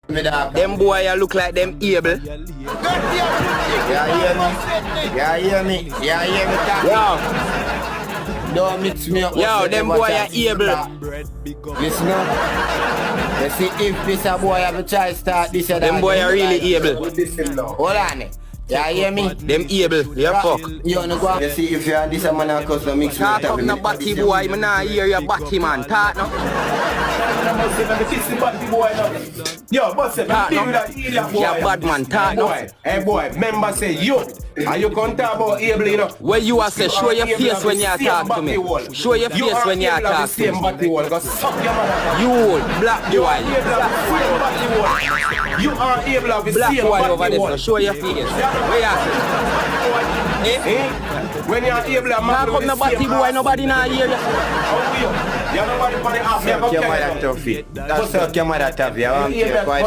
Them boy you look like them able. Yeah, hear me. Yo. Don't mix me up. Yo, them boy are able. Listen up. You see, if this a boy have a try start this, them boy are really able. Hold on. Yeah, hear me? Them able. Yeah, fuck. You wanna go? You see, if you are this a man, cause the mix. Talk up no batty boy. Me nah hear your batty man. Talk no. Yo, Busshead, Talk no. boy. Yeah, bad man. Talk no. Hey boy, member say you. And you can't talk about able, you know. Where you are say, show your face when you talk to me. Show your face when you talk to me. You black boy. You are able of the Black same boy over body there, wall. so show your face. Where you say? Eh? When you are able of Talk up no batty boy, nobody nah hear you. How are you? You nobody for the half. Camera Tavii. That's how camera Tavii.